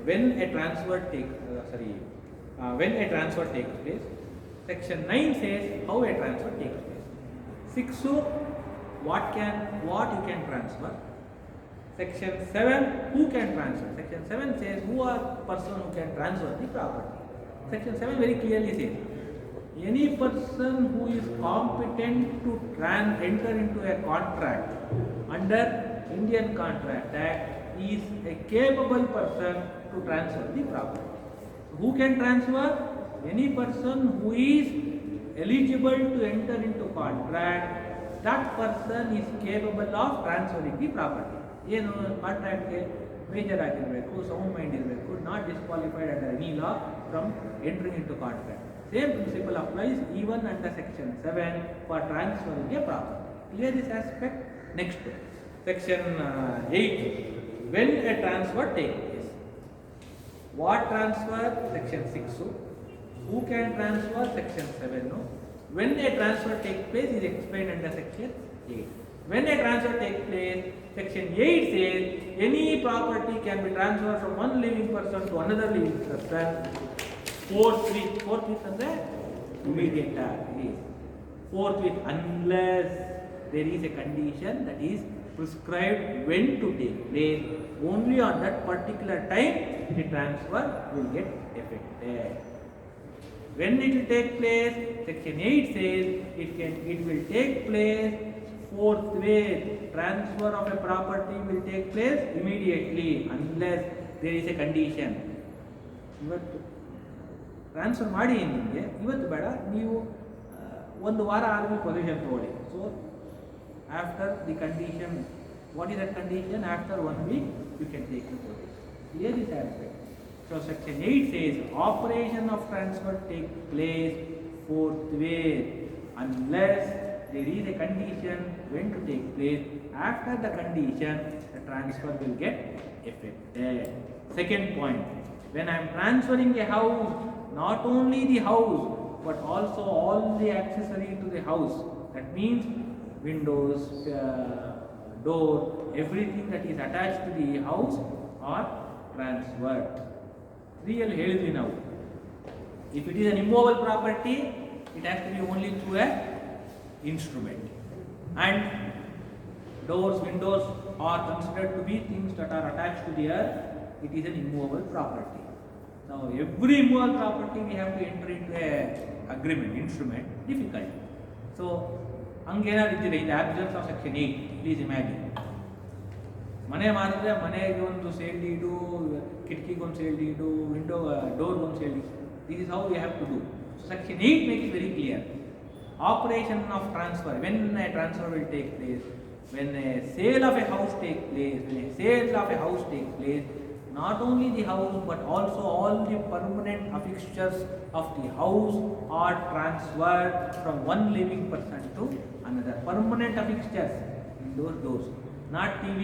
when a transfer takes place. Section 9 says how a transfer takes place. 6, what you can transfer. Section 7, who can transfer. Section 7 says who are person who can transfer the property. Section 7 very clearly says any person who is competent to enter into a contract under Indian Contract Act is a capable person to transfer the property. Who can transfer? Any person who is eligible to enter into contract, that person is capable of transferring the property. ಏನು ಕಾಂಟ್ರಾಕ್ಟ್ಗೆ major ಆಗಿರಬೇಕು, sound mind ಇರಬೇಕು, not disqualified under any law from entering into contract. Same principle applies even under section 7 for transferring a property. Clear this aspect? Next, section 8, when a transfer takes place. What transfer? Section 6. Who can transfer? Section 7. When a transfer takes place is explained under section 8. When a transfer takes place, section 8 says any property can be transferred from one living person to another living person. Forthwith ಅಂದ್ರೆ immediate ಆಗಿ. Forthwith unless there is a condition that is prescribed when to take place. Only on that particular time the transfer will get effected. When it will take place, section 8 says it will take place forthwith. Transfer of a property will take place immediately unless there is a condition. ಇವತ್ತು transfer ಮಾಡಿ ನಿಮಗೆ ಇವತ್ತು ಬೇಡ, ನೀವು ಒಂದು ವಾರ ಆದಮೇಲೆ position ತಗೊಳ್ಳಿ. So after the condition, what is that condition? After 1 week you can take the position. Clear this aspect. So section 8 says operation of transfer take place forthwith unless there is a condition when to take place. After the condition, the transfer will get effected. Second point, when I am transferring a house, not only the house but also all the accessory to the house, that means windows, door, everything that is attached to the house are transferred. Real ಹೇಳಿದ್ವಿ ನಾವು. If it is an immovable property, it has to be only through a instrument, and doors, windows are considered to be things that are attached to the earth. It is an immovable property. Now every immovable property we have to enter into a agreement, instrument. Difficult. So ಹಂಗೇನಾದ್ರು ಇದ್ದಿದೆ in the absence of section 8, please imagine. ಮನೆ ಮಾಡಿದ್ರೆ ಮನೆಗೆ ಒಂದು sale deed, ಕಿಟಕಿಗೊಂದು sale deed, window ಡೋರ್ಗೊಂದು sale deed. This is how we have to do. So section 8 makes it very clear. Operation of transfer, when a transfer will take place, when a sale of a house takes place, not only the house but also all the permanent fixtures of the house are transferred from one living person to another. Permanent fixtures, indoor doors, not TV,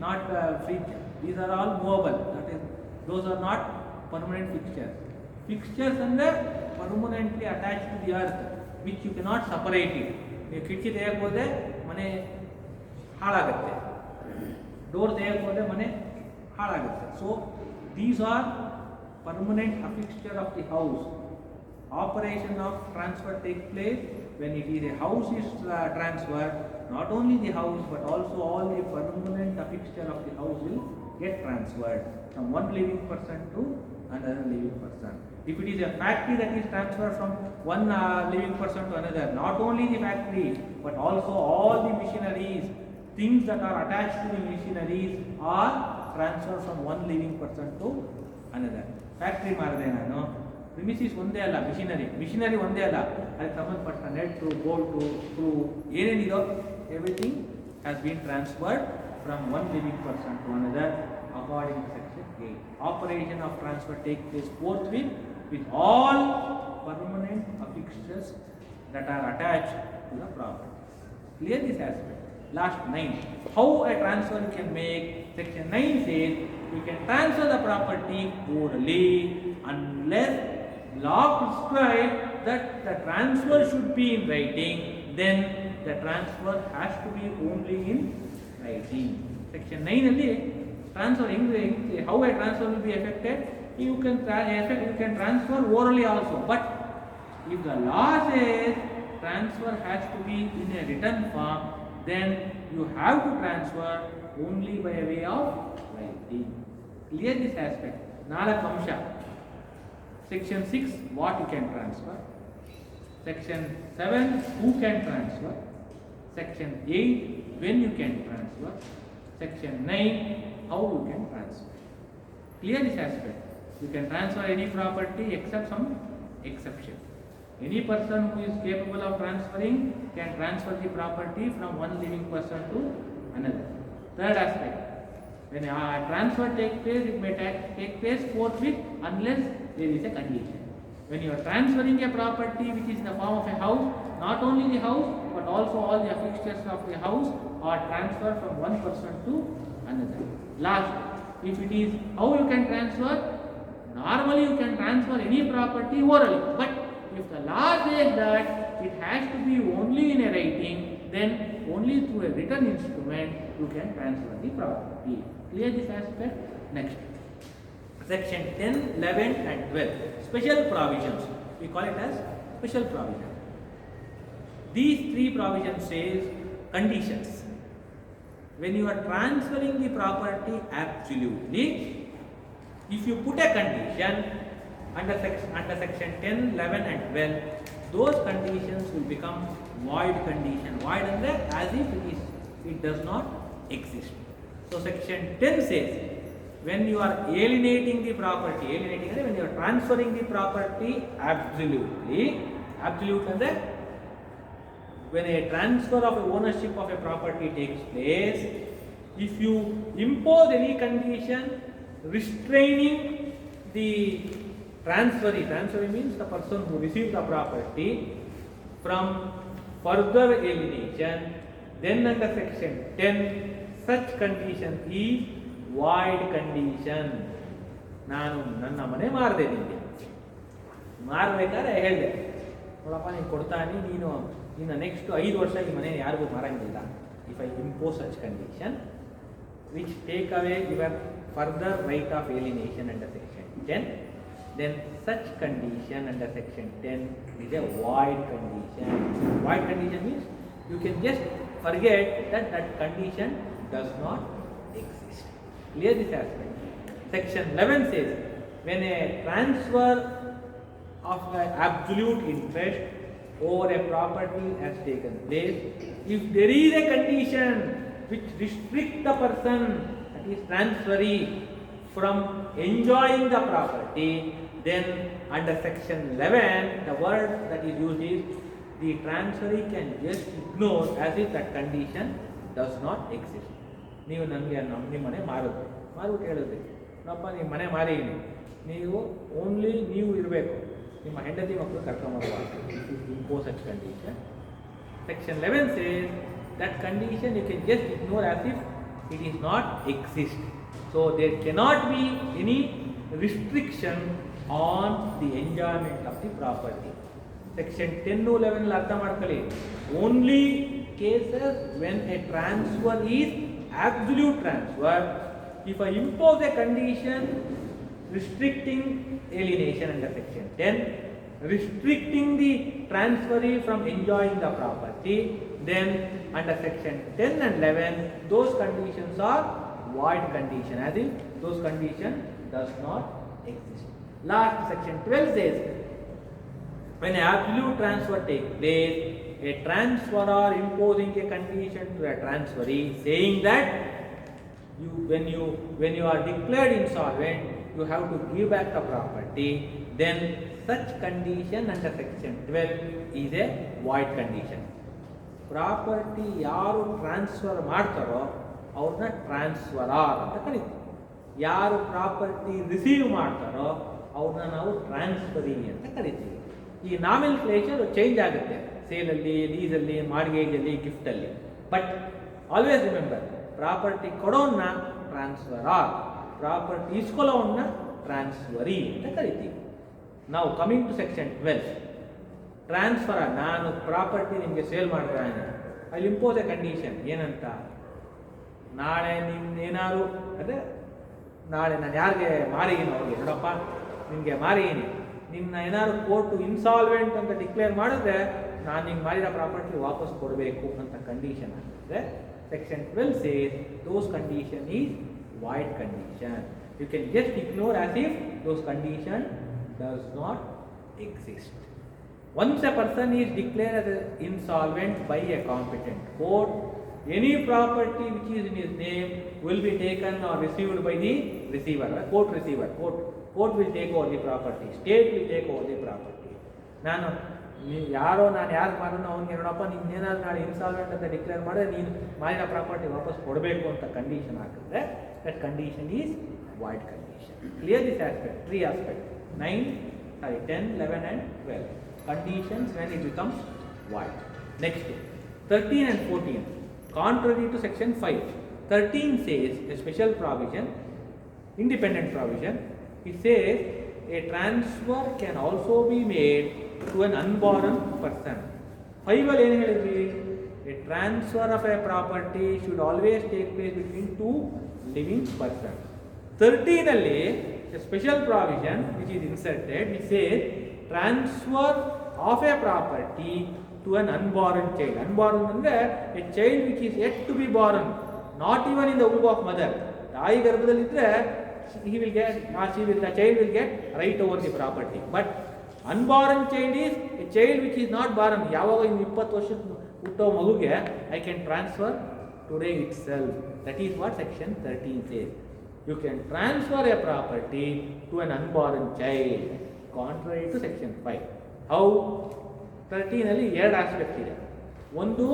not fridge, these are all movable. That is, those are not permanent fixtures. Fixtures and permanently attached to the earth, which you cannot separate it. ನೀವು ಕಿಟಕಿ ತೆಗೆಯಕ್ಕೆ ಹೋದರೆ ಮನೆ ಹಾಳಾಗುತ್ತೆ, door ತೆಗೆಯಕ್ಕೆ ಹೋದರೆ ಮನೆ ಹಾಳಾಗುತ್ತೆ. So these are permanent fixture of the house. Operation of transfer takes place when it is a house is transferred. Not only the house but also all the permanent fixture of the house will get transferred from one living person to another living person. If it is a factory that is transferred from one living person to another, not only the factory but also all the machineries, things that are attached to the machineries are transferred from one living person to another. Factory ಮಾಡಿದೆ ನಾನು, premises ಒಂದೇ ಅಲ್ಲ, machinery ಒಂದೇ ಅಲ್ಲ, ಅದಕ್ಕೆ ಸಂಬಂಧಪಟ್ಟ nut, bolt, screw ಏನೇನಿದೋ everything has been transferred from one living person to another according to section 8. Operation of transfer takes place forthwith with all permanent fixtures that are attached to the property. Clear this aspect. Last 9. How a transfer you can make? Section 9 says you can transfer the property orally unless law prescribes that the transfer should be in writing. Then the transfer has to be only in writing. Section 9 ಅಲ್ಲಿ transfer, how a transfer will be affected? You can transfer orally also, but if the law says transfer has to be in a written form, then you have to transfer only by way of writing. Clear this aspect. Akhanksha. Section 6, what you can transfer. Section 7, who can transfer. Section 8, when you can transfer. Section 9, how you can transfer. Clear this aspect. You can transfer any property except some exception. Any person who is capable of transferring can transfer the property from one living person to another. Third aspect. When a transfer takes place, it may take place forthwith unless there is a condition. When you are transferring a property which is in the form of a house, not only the house but also all the fixtures of the house are transferred from one person to another. Last, if it is how you can transfer, normally you can transfer any property orally, but if the law says that it has to be only in a writing, then only through a written instrument you can transfer the property. Clear this aspect? Next. Section 10, 11 and 12. Special provisions. We call it as special provision. These three provisions says conditions. When you are transferring the property absolutely, if you put a condition under section 10, 11 and 12, those conditions will become void condition. Void as if it does not exist. So section 10 says, when you are alienating the property, when you are transferring the property absolutely, when a transfer of ownership of a property takes place, if you impose any condition restraining the transferee means the person who received the property from further alienation, then under section 10, such condition is void condition. ನಾನು ನನ್ನ ಮನೆ ಮಾರದೆ ನಿಮಗೆ ಮಾರಬೇಕಾದ್ರೆ ಹೇಳಿದೆ ನೋಡಪ್ಪ ನೀನು ಕೊಡ್ತಾನೆ, ನೀನು next 5 ವರ್ಷ ಈ ಮನೆ ಯಾರಿಗೂ ಮಾರಂಗಿಲ್ಲ. If I impose such condition which take away your further right of alienation under section 10, then such condition under section 10 is a void condition. Void condition means you can just forget that condition does not exist. Clear this aspect. Section 11 says, when a transfer of absolute interest over a property has taken place, if there is a condition which restricts the person, that is transferee, from enjoying the property, then under section 11, the word that is used is the transferee can just ignore as if that condition does not exist. ನೀವು ನನಗೆ ನಿಮ್ಮ ಮನೆ ಮಾರ್ಬಿಟ್ಟು ಹೇಳಿದ್ರಿ, ನಪ್ಪ ನಿಮ್ಮ ಮನೆ ಮಾರಿದ್ದೀನಿ, ನೀವು only ನೀವು ಇರಬೇಕು, ನಿಮ್ಮ ಹೆಂಡತಿ ಮಕ್ಕಳು ಕರ್ಕೊಂಬರ್ಬಾರ್ದು. Impose such condition. Section 11 says that condition you can just ignore as if it is not exist. So there cannot be any restriction on the enjoyment of the property. Section 10 to 11 ಅರ್ಥ ಮಾಡ್ಕೊಳ್ಳಿ. Only cases when a transfer is absolute transfer, if I impose a condition restricting alienation under section 10, restricting the transferee from enjoying the property, then under section 10 and 11, those conditions are void condition, as if those conditions does not exist. Last, section 12 says, when an absolute transfer takes place, a transferor imposing a condition to a transferee saying that when you are declared insolvent, you have to give back the property, then such condition under section 12 is a void condition. Property ಯಾರು transfer ಮಾಡ್ತಾರೋ ಅವ್ರನ್ನ transferor ಅಂತ ಕರಿತೀವಿ. ಯಾರು property receive ಮಾಡ್ತಾರೋ ಅವ್ರನ್ನ ನಾವು transferee ಅಂತ ಕರಿತೀವಿ. ಈ ನಾಮಿನಿಕ್ಲೇಚರ್ ಚೇಂಜ್ ಆಗುತ್ತೆ ಸೇಲಲ್ಲಿ, ಲೀಸಲ್ಲಿ, ಮಾರ್ಗೇಜಲ್ಲಿ, ಗಿಫ್ಟಲ್ಲಿ. ಬಟ್ ಆಲ್ವೇಸ್ ರಿಮೆಂಬರ್, ಪ್ರಾಪರ್ಟಿ ಕೊಡೋನ್ನ ಟ್ರಾನ್ಸ್ಫರರ್, ಪ್ರಾಪರ್ಟಿ ಇಸ್ಕೊಳ್ಳೋನ್ನ ಟ್ರಾನ್ಸ್ಫರಿ ಅಂತ ಕರಿತೀವಿ. ನಾವು ಕಮಿಂಗ್ ಟು ಸೆಕ್ಷನ್ 12, ಟ್ರಾನ್ಸ್ಫರ್, ನಾನು ಪ್ರಾಪರ್ಟಿ ನಿಮಗೆ ಸೇಲ್ ಮಾಡ್ತಾ ಇದ್ದೀನಿ, ಅಲ್ಲಿ ಇಂಪೋಸ್ ಎ ಕಂಡೀಷನ್ ಏನಂತ, ನಾಳೆ ನಿಮ್ದೇನಾದ್ರು ಅಂದರೆ ನಾಳೆ ನಾನು ಯಾರಿಗೆ ಮಾರಿದ್ದೀನಿ ಅವ್ರಿಗೆ, ನೋಡಪ್ಪ ನಿನಗೆ ಮಾರಿದ್ದೀನಿ, ನಿನ್ನ ಏನಾದ್ರು ಕೋರ್ಟು ಇನ್ಸಾಲ್ವೆಂಟ್ ಅಂತ ಡಿಕ್ಲೇರ್ ಮಾಡಿದ್ರೆ ನಾನು ನಿಂಗೆ ಮಾರಿದ ಪ್ರಾಪರ್ಟಿ ವಾಪಸ್ ಕೊಡಬೇಕು ಅಂತ ಕಂಡೀಷನ್ ಆಗಿದ್ರೆ Section 12 says those condition is void condition. You can just ignore as if those condition does not exist. Once a person is declared as insolvent by a competent court, any property which is in his name will be taken or received by the receiver, court receiver. Court will take over the property, state will take over the property. ನಾನು ಯಾರು ಮಾರೋನೋ ಅವನಿಗೆ ನೋಡಪ್ಪ ನಿನ್ನೇನಾದ್ರು ನಾಳೆ insolvent ಅಂತ declare ಮಾಡಿದ್ರೆ ನೀನು ಮಾರಿದ property ವಾಪಸ್ ಕೊಡಬೇಕು ಅಂತ ಕಂಡೀಷನ್ ಹಾಕಿದ್ರೆ that condition is void condition. Clear this aspect, 3 aspects, 10, 11 and 12 conditions when it becomes void. Next, 13 and 14, contrary to section 5. 13 says a special provision, independent provision. It says a transfer can also be made to an unborn person. 5 ಅಲ್ಲಿ ಏನು ಹೇಳಿದ್ವಿ? A transfer of a property should always take place between 2 living persons. 13 ಅಲ್ಲಿ a special provision which is inserted which says transfer of a property to an unborn child. Unborn ಅಂದ್ರೆ a child which is yet to be born, not even in the womb of mother. ತಾಯಿ ಗರ್ಭದಲ್ಲಿದ್ದರೆ he will get, or she will, the child will get right over the property. But unborn child is a child which is not born. ಯಾವಾಗ ಇನ್ನು 20 ವರ್ಷಕ್ಕೆ ಹುಟ್ಟೋ ಮಗುಗೆ I can transfer today itself. That is what section 13 says. You can transfer a property to an unborn child, contrary to section 5. How? 13 ಅಲ್ಲಿ 2 aspect ಇದೆ. ಒಂದು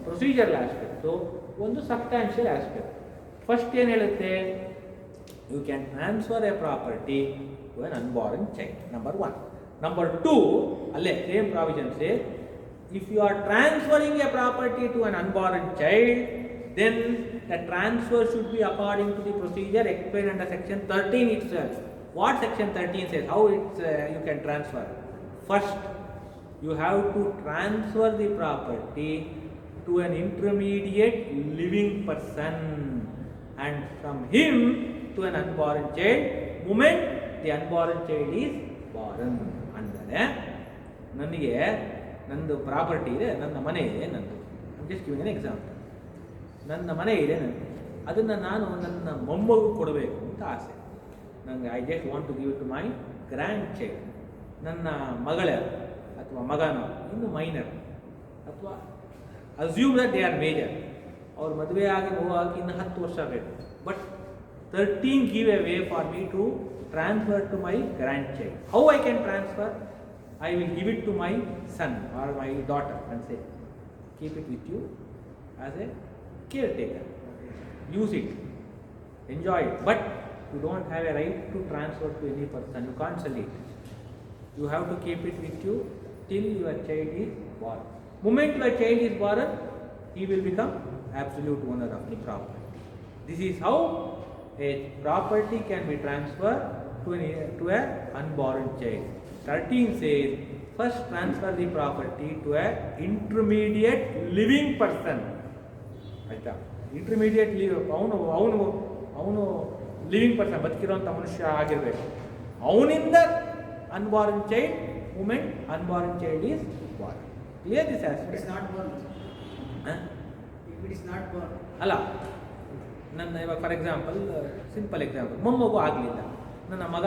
procedural aspect, ಒಂದು substantial aspect. First ಏನು ಹೇಳುತ್ತೆ? You can transfer a property to an unborn child. Number 1. Number 2, alle same provision says, if you are transferring a property to an unborn child, then the transfer should be according to the procedure explained under section 13 itself. What section 13 says? How you can transfer? First, you have to transfer the property to an intermediate living person, and from him to an unborn child, moment the unborn child is born. ಅಂದರೆ ನನಗೆ ನಂದು property ಇದೆ, ನನ್ನ ಮನೆ ಇದೆ, ನಂದು just giving an example. ನನ್ನ ಮನೆ ಇದೆ, ನನಗೆ ಅದನ್ನು ನಾನು ನನ್ನ ಮೊಮ್ಮಗು ಕೊಡಬೇಕು ಅಂತ ಆಸೆ ನನಗೆ. I just want to give it to my grandchild. ನನ್ನ ಮಗಳ ಅಥವಾ ಮಗನೋ ಇನ್ನು ಮೈನರ್, ಅಥವಾ assume that they are major, ಅವ್ರ ಮದುವೆ ಆಗಿ ಹೋಗಿ ಇನ್ನು 10 ವರ್ಷ ಬೇಕು. But 13 give a way for me to transfer to my grandchild. How I can transfer? I will give it to my son or my daughter and say, keep it with you as a caretaker. Use it, enjoy it. But you don't have a right to transfer to any person. You can't sell it. You have to keep it with you till your child is born. Moment your child is born, he will become absolute owner of the property. This is how a property can be transferred to an unborn child. 13 says, first transfer the property to an intermediate living person. ಆಯ್ತಾ? Intermediate ಅವನು living person, ಬದುಕಿರೋಂಥ ಮನುಷ್ಯ ಆಗಿರಬೇಕು. ಅವನಿಂದ unborn child, moment unborn child is born. Clear this aspect? It is not born. It is not born ಅಲ್ಲ, ನನ್ನ ಇವಾಗ for example, simple example, ಮೊಮ್ಮಗು ಆಗಲಿಲ್ಲ, ನನ್ನ ಮಗ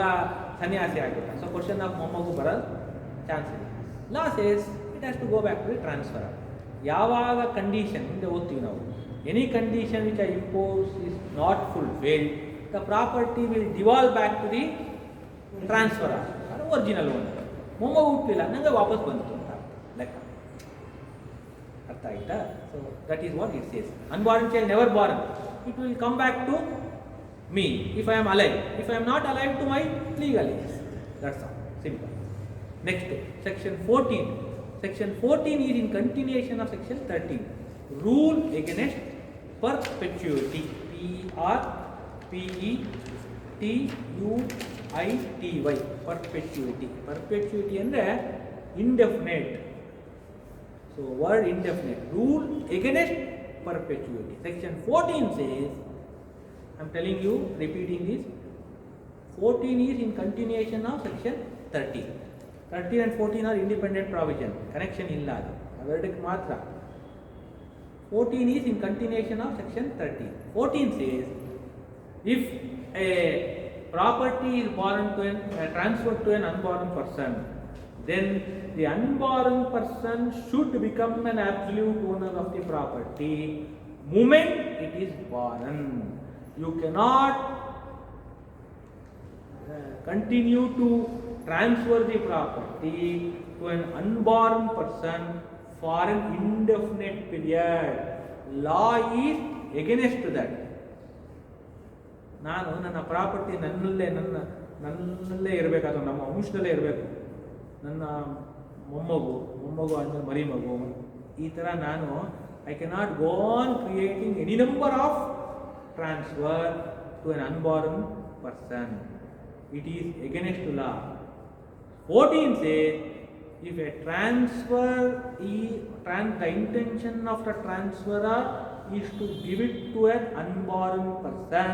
ಸನ್ಯಾಸಿ ಆಗಿಲ್ಲ. ಸೊ ಕ್ವಶನ್ ಆಫ್ ಮೊಮ್ಮಗು ಬರೋದು ಚಾನ್ಸ್ ಇದೆ. Law says it has to go back to the transfer. ಯಾವಾಗ ಕಂಡೀಷನ್ ಹಿಂದೆ ಓದ್ತೀವಿ ನಾವು, any condition which I impose is not fulfilled, the property will devolve back to the transfer original owner. ಮೊಮ್ಮಗು ಹುಟ್ಟಲಿಲ್ಲ, ನನಗೆ ವಾಪಸ್ ಬಂತು ಅಂತ ಲೆಕ್ಕ. ಅರ್ಥ ಆಯ್ತಾ? So that is what it says. Unborn child never born, it will come back to me if I am alive. If I am not alive, to my legal heirs. That's all. Simple. Next, section 14. Section 14 is in continuation of section 13. Rule against perpetuity. P-R-P-E-T-U-I-T-Y. Perpetuity. Perpetuity ಅಂದರೆ indefinite. So word indefinite. Rule against perpetuity. Section 14 says, I am telling you, repeating this, 14 is in continuation of section 13. 13 and 14 are independent provision. Connection illa adu. Averdikku matra. 14 is in continuation of section 13. 14 says, if a property is transferred to an unborn person, then the unborn person should become an absolute owner of the property moment it is born. You cannot continue to transfer the property to an unborn person for an indefinite period. Law is against that. ನಾನು ನನ್ನ property ನನ್ನಲ್ಲೇ ಇರಬೇಕು, ಅಥವಾ ನಮ್ಮ ವಂಶದಲ್ಲೇ ಇರಬೇಕು, ನನ್ನ ಮೊಮ್ಮಗು ಅಂದರೆ ಮರಿ ಮಗು, ಈ ಥರ ನಾನು I cannot go on creating any number of transfer to an unborn person. It is against law. 14 says, if a transfer the intention of the transferor is to give it to an unborn person,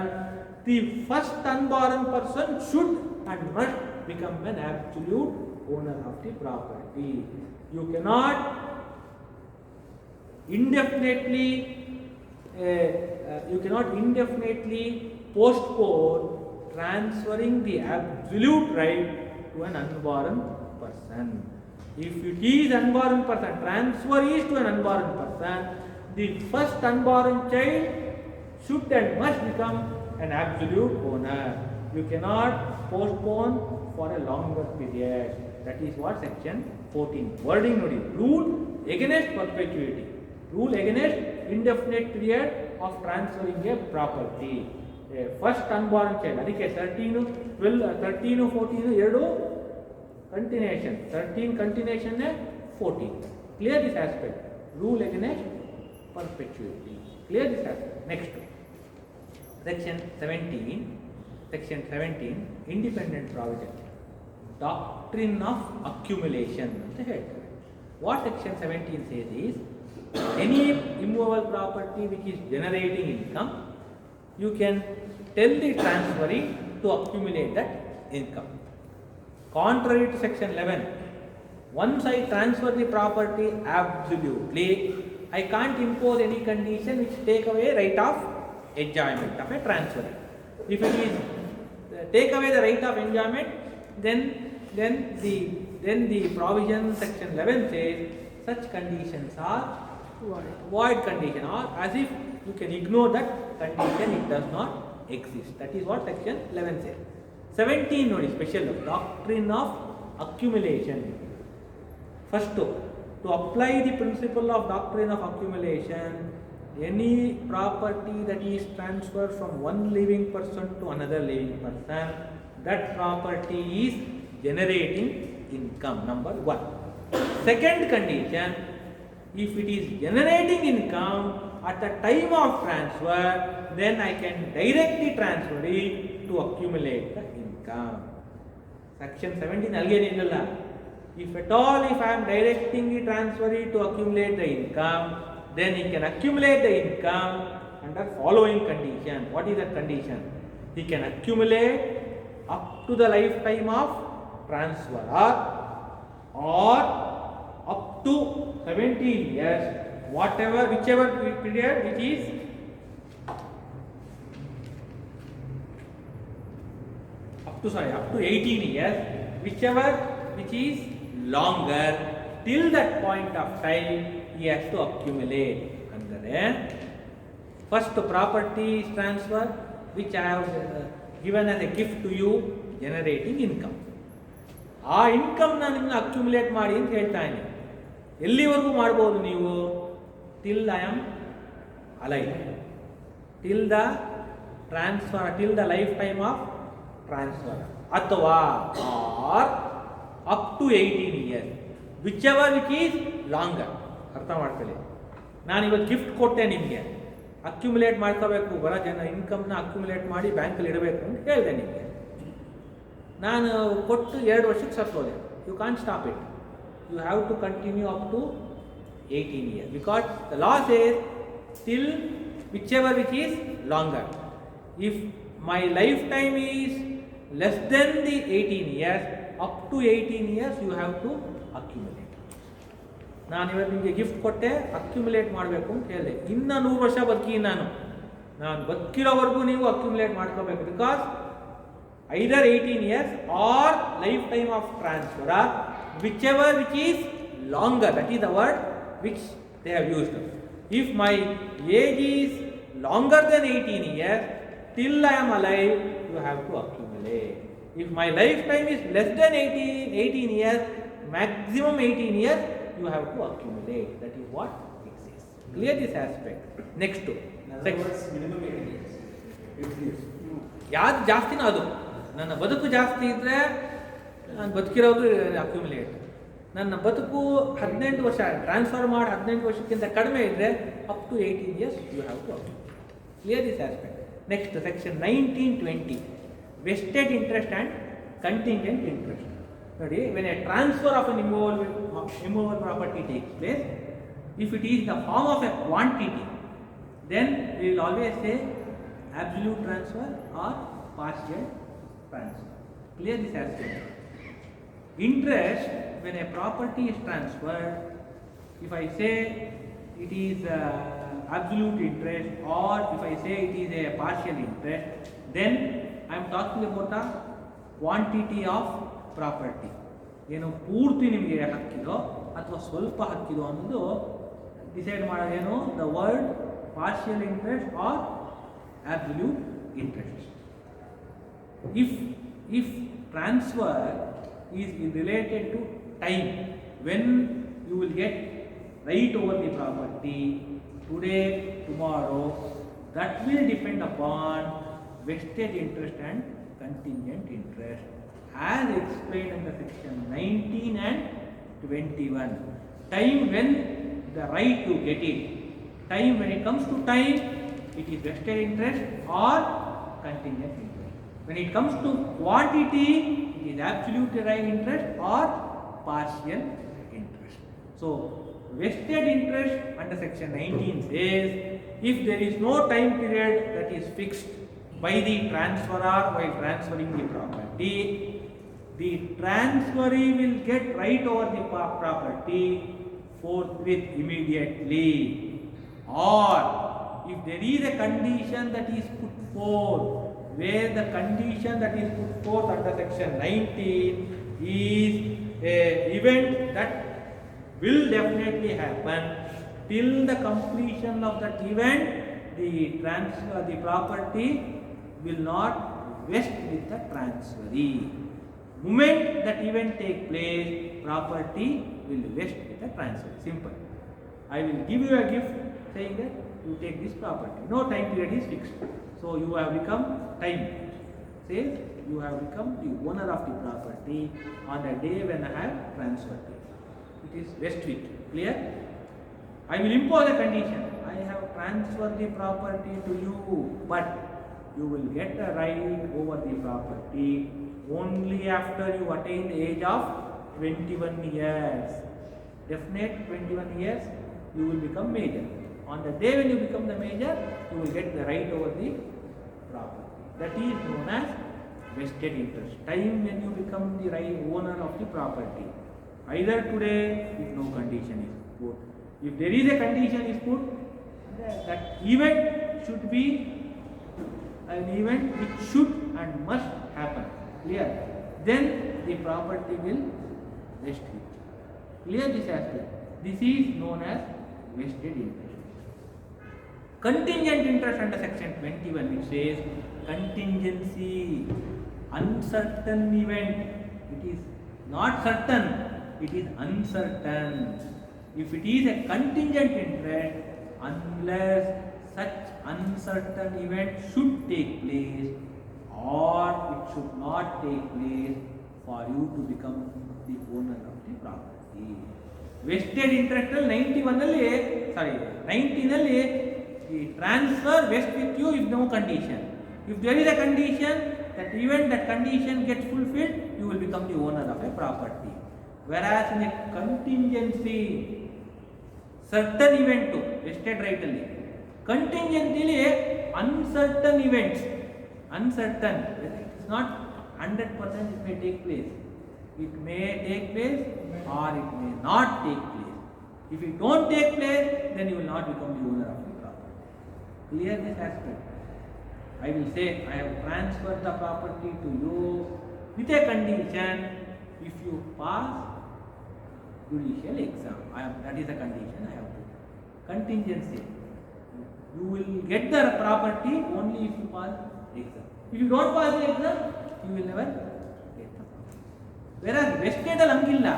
the first unborn person should and must become an absolute owner of the property. You cannot indefinitely postpone transferring the absolute right to an unborn person. If it is unborn person, transfer is to an unborn person, the first unborn child should and must become an absolute owner. You cannot postpone for a longer period. That is what section 14. Wording nodi. Rule against perpetuity. Rule against indefinite period of transferring a property. A first unborn child. ಅದಕ್ಕೆ 13, 14 ಎರಡು continuation. 13 continuation, 14. Clear this aspect. Rule against perpetuity. Clear this aspect. Next. Section 17, independent provision. Doctrine of accumulation. What section 17 says is, any immovable property which is generating income, you can tell the transferee to accumulate that income. Contrary to section 11, once I transfer the property absolutely, I can't impose any condition which take away right of enjoyment of a transfer. If it is take away the right of enjoyment, then the provision section 11 says such conditions are void condition, or as if you can ignore that condition, it does not exist. That is what section 11 says. 17 nodi special doctrine of accumulation. First, to apply the principle of doctrine of accumulation, any property that is transferred from one living person to another living person, that property is generating income. Number 1. Second condition, if it is generating income at the time of transfer, then I can direct the transferee to accumulate the income. Section 17 algenilla. If at all, if I am directing the transferee to accumulate the income, then he can accumulate the income under following condition. What is that condition? He can accumulate up to the lifetime of transferor, or up to 17 years, whichever period which is up to 18 years, whichever which is longer, till that point of time he has to accumulate. Andre first property is transfer which I have given as a gift to you, generating income. ಆ income ನಾನು ನಿಮ್ಮನ್ನ accumulate ಮಾಡಿ ಅಂತ ಹೇಳ್ತಾ ಇದ್ದೀನಿ. ಎಲ್ಲಿವರೆಗೂ ಮಾಡ್ಬೋದು ನೀವು? Till I am alive, till the transfer, till the lifetime of transfer, ಅಥವಾ or up to 18 years, whichever which is longer. ಅರ್ಥ ಮಾಡ್ಕೊಳ್ಳಿ. ನಾನು ಇವತ್ತು ಗಿಫ್ಟ್ ಕೊಟ್ಟೆ ನಿಮಗೆ, ಅಕ್ಯುಮುಲೇಟ್ ಮಾಡ್ಕೋಬೇಕು, ಬರೋ ಇನ್ಕಮ್ನ ಅಕ್ಯುಮುಲೇಟ್ ಮಾಡಿ ಬ್ಯಾಂಕಲ್ಲಿ ಇಡಬೇಕು ಅಂತ ಹೇಳಿದೆ ನಿಮಗೆ. ನಾನು ಕೊಟ್ಟು 2 ವರ್ಷಕ್ಕೆ ಸತ್ತೋದೆ. You can't stop it. You have to continue up to 18 years, because the law says till whichever which is longer. If my lifetime is less than the 18 years, up to 18 years you have to accumulate. ನಾನು ಇವತ್ತು ನಿಮಗೆ gift ಕೊಟ್ಟೆ, accumulate ಮಾಡಬೇಕು ಅಂತ ಹೇಳಿದೆ. ಇನ್ನು 100 ವರ್ಷ ಬದುಕಿ ನಾನು ಬದುಕಿರೋವರೆಗೂ ನೀವು ಅಕ್ಯುಮುಲೇಟ್ ಮಾಡ್ಕೋಬೇಕು. Because either 18 years or lifetime of transfer or whichever which is longer, that is the word which they have used. If my age is longer than 18 years, till I am alive, you have to accumulate. If my lifetime is less than 18 years, maximum 18 years, you have to accumulate. That is what exists. Clear this aspect. Next to minimum 18 years. 18 years. ಯಾವ್ದು ಜಾಸ್ತಿನೋ ಅದು. ನನ್ನ ಬದುಕು ಜಾಸ್ತಿ ಇದ್ದರೆ ನಾನು ಬದುಕಿರೋದು accumulate. ನನ್ನ ಬದುಕು 18 ವರ್ಷ ಟ್ರಾನ್ಸ್ಫರ್ ಮಾಡಿ 18 ವರ್ಷಕ್ಕಿಂತ ಕಡಿಮೆ ಇದ್ದರೆ up to 18 years you have to accumulate. Clear this aspect. Next, section 1920, vested interest and contingent interest. ನೋಡಿ, when a transfer of an immovable property takes place, if it is the form of a quantity, then we will always say absolute transfer or partial transfer. Clear this aspect. Interest, when a property is transferred, if I say it is absolute interest or if I say it is a partial interest, then I am talking about the quantity of property. ಏನು ಪೂರ್ತಿ ನಿಮಗೆ ಹಕ್ಕಿದೋ ಅಥವಾ ಸ್ವಲ್ಪ ಹಕ್ಕಿದೋ ಅನ್ನೋದು decide ಮಾಡೋದೇನು, the word partial interest or absolute interest. If transfer is related to time, when you will get right over the property, today, tomorrow, that will depend upon vested interest and contingent interest as explained in the section 19 and 21. Time when the right to get it. Time when it comes to time, it is vested interest or contingent interest. When it comes to quantity, it is absolute right interest or partial interest. So, vested interest under section 19 says, if there is no time period that is fixed by the transferor while transferring the property, the transferee will get right over the property forthwith immediately. Or if there is a condition that is put forth, where the condition that is put forth under section 19 is an event that will definitely happen, till the completion of that event, the property will not vest with the transferee. Moment that event take place, property will vest with the transferee. Simple. I will give you a gift saying that you take this property. No time period is fixed. So you have become time. Says you have become the owner of the property on the day when I have transferred it. It is vest with. Clear? I will impose a condition. I have transferred the property to you, but you will get a right over the property only after you attain the age of 21 years. Definite 21 years, you will become major. On the day when you become the major, you will get the right over the property. That is known as vested interest. Time when you become the right owner of the property. Either today, if no condition is put. If there is a condition is put, that event should be an event which should and must happen. Clear? Then the property will vest with. Clear this aspect? This is known as vested interest. Contingent interest under section 21, which says contingency, uncertain event. It is not certain, it is uncertain. If it is a contingent interest, unless such uncertain event should take place or it should not take place for you to become the owner of the property. Vested interest 19 ಅಲ್ಲಿ the transfer vests with you if no condition. If there is a condition, that event, that condition gets fulfilled, you will become the owner of a property. Whereas in a contingency, certain event to vested right ಅಲ್ಲಿ, contingently uncertain events, uncertain, it is not 100% it may take place. It may take place or it may not take place. If it don't take place, then you will not become the owner of the property. Clear this aspect? I will say, I have transferred the property to you with a condition: if you pass judicial exam. That is a condition I have put. Contingency. You will get the property only if you pass exam. If you don't pass the exam, you will never get the property. Whereas vested angilla,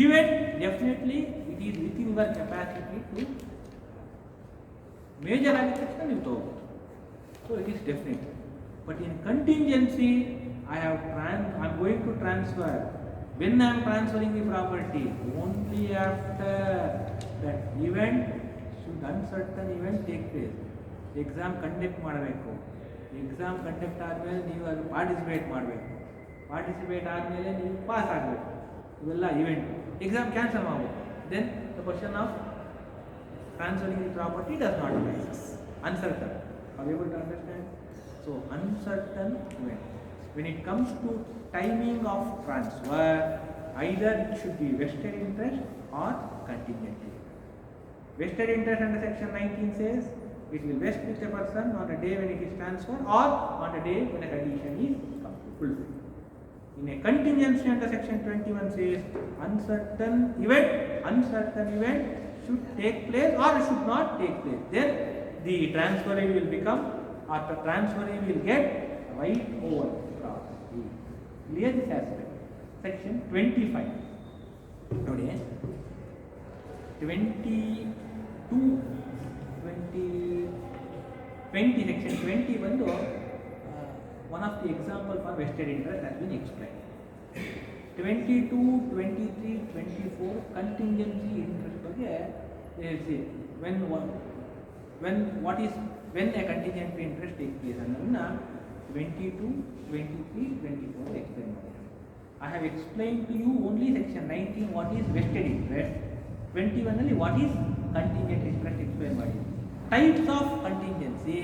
even definitely it is within your capacity to major agriculture you told. So it is definite. But in contingency, I am going to transfer. When I am transferring the property, only after that event should uncertain event take place. Exam conduct ಮಾಡಬೇಕು. Exam conduct ಆದಮೇಲೆ ನೀವು ಅದು participate ಮಾಡಬೇಕು. Participate ಆದಮೇಲೆ ನೀವು pass ಆಗಬೇಕು. ಇವೆಲ್ಲ event. Exam cancel ಮಾಡಬೇಕು. Then the question of transferring the property does not arise. Uncertain. Are you able to understand? So uncertain event. When it comes to timing of transfer, either it should be vested interest or contingent interest. Vested interest under section 19 says it will vest with a person on the day when it is transferred or on the day when a condition is fulfilled. In a contingency under section 21 says uncertain event should take place or should not take place. Then the transferee will become, after transferee will get right over the property. Clear this aspect. Section 25. Today, 20 section 20 ಬಂದು one of the example for vested interest has been explained. 22, 23, 24 contingency interest ಬಗ್ಗೆ when a contingency interest takes place ಅನ್ನೋದನ್ನ 22, 23, 24 explain ಮಾಡಿದ್ದಾರೆ. I have explained to you only section 19 what is vested interest. 21 ನಲ್ಲಿ what is contingent interest explain ಮಾಡಿದ್ದಾರೆ. Types of contingency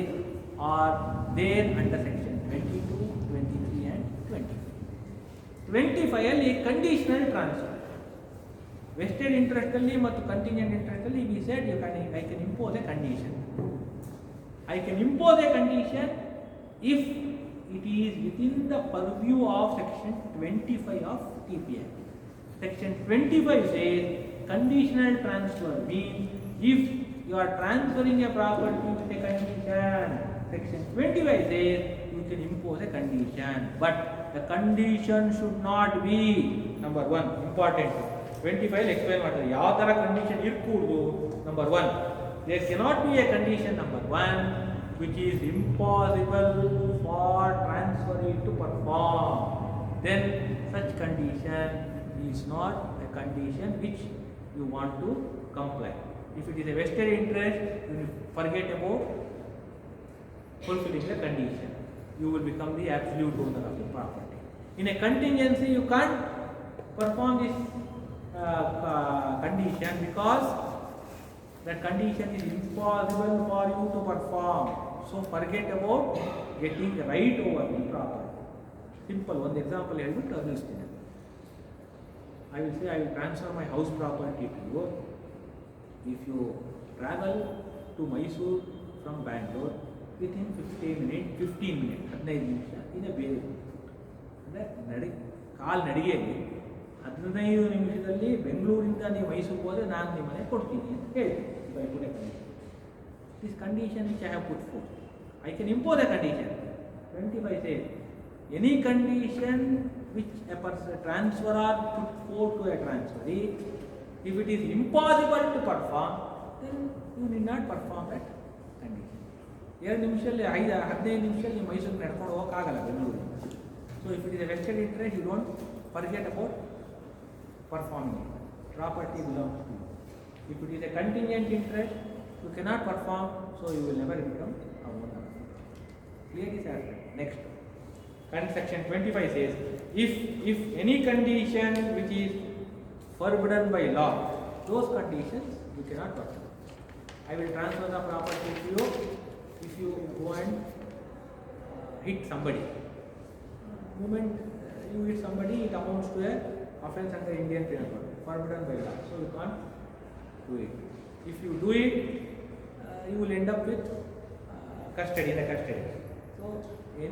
are there under section 22, 23 and 25. 25 ಅಲ್ಲಿ conditional transfer. Vested interest ಅಲ್ಲಿ ಮತ್ತು contingent interest ಅಲ್ಲಿ we said I can impose a condition. I can impose a condition if it is within the purview of section 25 of TPI. Section 25 says conditional transfer means if you are transferring a property with a condition. Section 25 says you can impose a condition, but the condition should not be number 1 important. 25 explain ಮಾಡ್ತಾರೆ ಯಾವ ತರ condition ಇರಕೂಡದು. Number 1, there cannot be a condition number 1 which is impossible for transferee to perform. Then such condition is not a condition which you want to comply. If it is a vested interest, you will forget about fulfilling the condition. You will become the absolute owner of the property. In a contingency, you can't perform this condition because that condition is impossible for you to perform. So forget about getting right over the property. Simple. One example I will tell you. I will say I will transfer my house property to you. If you travel to Mysore from Bangalore within 15 minutes, 15 ನಿಮಿಷ ಇದೇ ಬೇರೆ ಅಂದರೆ ಕಾಲ್ ನಡಿಗೆಯಲ್ಲಿ 15 ನಿಮಿಷದಲ್ಲಿ ಬೆಂಗಳೂರಿಂದ ನೀವು ಮೈಸೂರಿಗೆ ಹೋದರೆ ನಾನು ನಿಮ್ಮ ಮನೆ ಕೊಡ್ತೀನಿ ಅಂತ ಹೇಳ್ತೀನಿ. This condition which I have put forth, I can impose a condition. 25 says any condition which a person transferor put forth to a transferee, if it is impossible to perform, then you need not perform that condition. 2 ನಿಮಿಷದಲ್ಲಿ 15 ನಿಮಿಷದಲ್ಲಿ ನೀವು ಮೈಸೂರಿಗೆ ನಡ್ಕೊಂಡು ಹೋಗೋಕ್ಕಾಗಲ್ಲ ಬೆಂಗಳೂರಿಗೆ. So if it is a vested interest, you don't forget about performing it. Property belongs to you. If it is a contingent interest, you cannot perform, so you will never become a owner. Clear this aspect. Next. Section 25 says, if any condition which is forbidden by law, those conditions you cannot perform. I will transfer the property to you if you go and hit somebody. moment you hit somebody, it amounts to a offense under Indian Penal Code, forbidden by law. So you can't do it. If you do it, you will end up with custody, the custody. So any